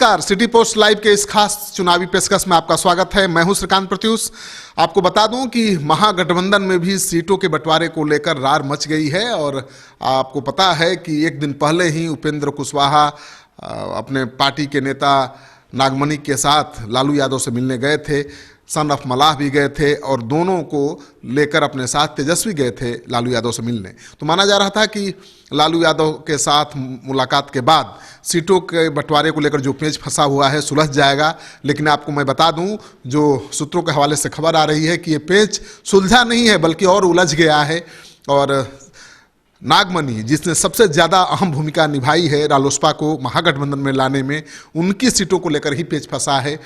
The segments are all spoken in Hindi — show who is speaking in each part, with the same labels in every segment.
Speaker 1: नमस्कार, सिटी पोस्ट लाइव के इस खास चुनावी पेशकश में आपका स्वागत है। मैं हूं श्रीकांत प्रत्यूष। आपको बता दूं कि महागठबंधन में भी सीटों के बंटवारे को लेकर रार मच गई है और आपको पता है कि एक दिन पहले ही उपेंद्र कुशवाहा अपने पार्टी के नेता नागमणि के साथ लालू यादव से मिलने गए थे। सन ऑफ मलाह भी गए थे और दोनों को लेकर अपने साथ तेजस्वी गए थे लालू यादव से मिलने। तो माना जा रहा था कि लालू यादव के साथ मुलाकात के बाद सीटों के बंटवारे को लेकर जो पेच फंसा हुआ है सुलझ जाएगा। लेकिन आपको मैं बता दूं, जो सूत्रों के हवाले से खबर आ रही है कि ये पेच सुलझा नहीं है बल्कि और उलझ गया है। और नागमणि, जिसने सबसे ज़्यादा अहम भूमिका निभाई है रालोसपा को महागठबंधन में लाने में, उनकी सीटों को लेकर ही पेच फंसा है।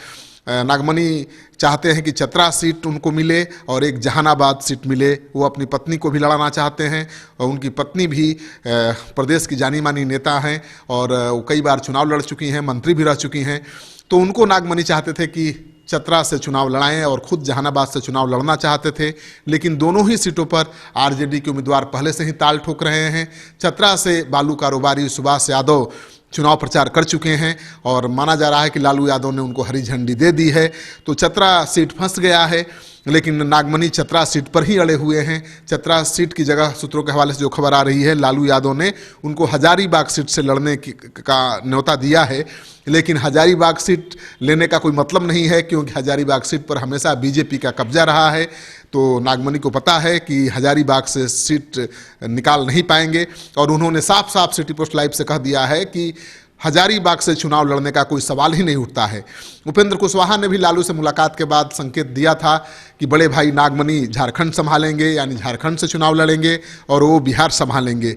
Speaker 1: नागमणि चाहते हैं कि चतरा सीट उनको मिले और एक जहानाबाद सीट मिले। वो अपनी पत्नी को भी लड़ाना चाहते हैं और उनकी पत्नी भी प्रदेश की जानी मानी नेता हैं और वो कई बार चुनाव लड़ चुकी हैं, मंत्री भी रह चुकी हैं। तो उनको नागमणि चाहते थे कि चतरा से चुनाव लड़ाएं और खुद जहानाबाद से चुनाव लड़ना चाहते थे। लेकिन दोनों ही सीटों पर आरजेडी के उम्मीदवार पहले से ही ताल ठोक रहे हैं। चतरा से बालू कारोबारी सुभाष यादव चुनाव प्रचार कर चुके हैं और माना जा रहा है कि लालू यादव ने उनको हरी झंडी दे दी है। तो चतरा सीट फंस गया है, लेकिन नागमणि चतरा सीट पर ही अड़े हुए हैं। चतरा सीट की जगह सूत्रों के हवाले से जो खबर आ रही है, लालू यादव ने उनको हजारीबाग सीट से लड़ने का न्योता दिया है। लेकिन हजारीबाग सीट लेने का कोई मतलब नहीं है, क्योंकि हजारीबाग सीट पर हमेशा बीजेपी का कब्जा रहा है। तो नागमणि को पता है कि हजारीबाग से सीट निकाल नहीं पाएंगे और उन्होंने साफ साफ सिटी पोस्ट लाइव से कह दिया है कि हजारीबाग से चुनाव लड़ने का कोई सवाल ही नहीं उठता है। उपेंद्र कुशवाहा ने भी लालू से मुलाकात के बाद संकेत दिया था कि बड़े भाई नागमणि झारखंड संभालेंगे, यानी झारखंड से चुनाव लड़ेंगे और वो बिहार संभालेंगे।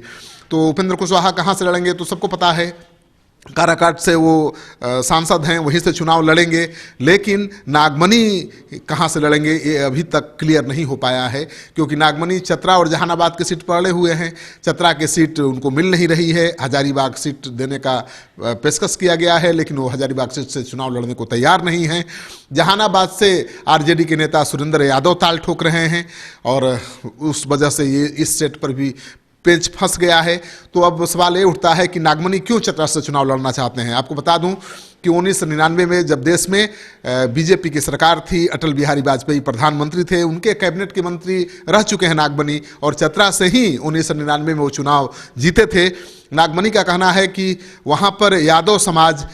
Speaker 1: तो उपेंद्र कुशवाहा कहाँ से लड़ेंगे तो सबको पता है, काराकाट से वो सांसद हैं, वहीं से चुनाव लड़ेंगे। लेकिन नागमणि कहाँ से लड़ेंगे ये अभी तक क्लियर नहीं हो पाया है, क्योंकि नागमणि चतरा और जहानाबाद के सीट पर अड़े हुए हैं। चतरा के सीट उनको मिल नहीं रही है, हजारीबाग सीट देने का पेशकश किया गया है, लेकिन वो हजारीबाग सीट से चुनाव लड़ने को तैयार नहीं हैं। जहानाबाद से आरजेडी के नेता सुरेंद्र यादव ताल ठोक रहे हैं और उस वजह से ये इस सीट पर भी पेच फंस गया है। तो अब सवाल ये उठता है कि नागमणि क्यों चतरा से चुनाव लड़ना चाहते हैं। आपको बता दूं कि 1999 में जब देश में बीजेपी की सरकार थी, अटल बिहारी वाजपेयी प्रधानमंत्री थे, उनके कैबिनेट के मंत्री रह चुके हैं नागमणि और चतरा से ही 1999 में वो चुनाव जीते थे। नागमणि का कहना है कि वहाँ पर यादव समाज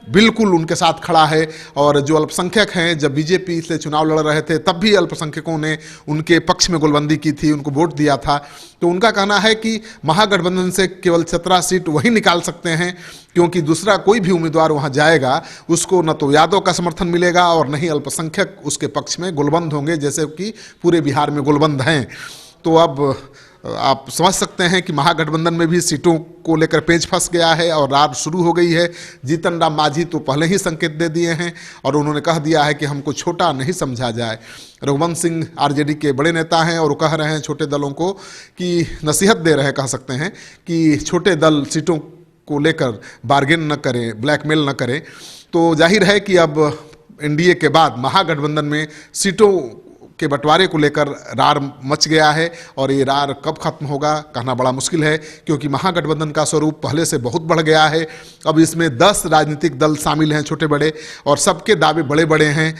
Speaker 1: बिल्कुल उनके साथ खड़ा है और जो अल्पसंख्यक हैं, जब बीजेपी से चुनाव लड़ रहे थे तब भी अल्पसंख्यकों ने उनके पक्ष में गोलबंदी की थी, उनको वोट दिया था। तो उनका कहना है कि महागठबंधन से केवल चतरा सीट वही निकाल सकते हैं, क्योंकि दूसरा कोई भी उम्मीदवार वहां जाएगा उसको न तो यादव का समर्थन मिलेगा और न ही अल्पसंख्यक उसके पक्ष में गोलबंद होंगे, जैसे कि पूरे बिहार में गोलबंद हैं। तो अब आप समझ सकते हैं कि महागठबंधन में भी सीटों को लेकर पेच फंस गया है और रार शुरू हो गई है। जीतन राम मांझी तो पहले ही संकेत दे दिए हैं और उन्होंने कह दिया है कि हमको छोटा नहीं समझा जाए। रघुवंश सिंह आरजेडी के बड़े नेता हैं और वो कह रहे हैं छोटे दलों को कि नसीहत दे रहे हैं, कह सकते हैं कि छोटे दल सीटों को लेकर बार्गेन न करें, ब्लैकमेल न करें। तो जाहिर है कि अब एनडीए के बाद महागठबंधन में सीटों के बंटवारे को लेकर रार मच गया है और ये रार कब खत्म होगा कहना बड़ा मुश्किल है, क्योंकि महागठबंधन का स्वरूप पहले से बहुत बढ़ गया है। अब इसमें 10 राजनीतिक दल शामिल हैं, छोटे बड़े, और सबके दावे बड़े बड़े हैं।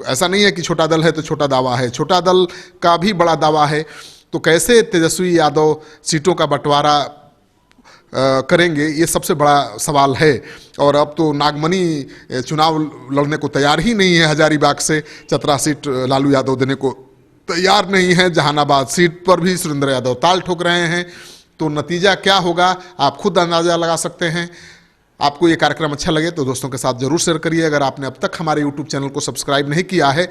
Speaker 1: ऐसा नहीं है कि छोटा दल है तो छोटा दावा है, छोटा दल का भी बड़ा दावा है। तो कैसे तेजस्वी यादव सीटों का बंटवारा करेंगे, ये सबसे बड़ा सवाल है। और अब तो नागमणि चुनाव लड़ने को तैयार ही नहीं है, हजारीबाग से चतरा सीट लालू यादव देने को तैयार नहीं है। जहानाबाद सीट पर भी सुरेंद्र यादव ताल ठोक रहे हैं। तो नतीजा क्या होगा आप खुद अंदाजा लगा सकते हैं। आपको ये कार्यक्रम अच्छा लगे तो दोस्तों के साथ जरूर शेयर करिए। अगर आपने अब तक हमारे यूट्यूब चैनल को सब्सक्राइब नहीं किया है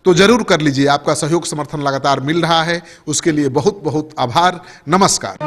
Speaker 1: तो जरूर कर लीजिए। आपका सहयोग समर्थन लगातार मिल रहा है, उसके लिए बहुत बहुत आभार। नमस्कार।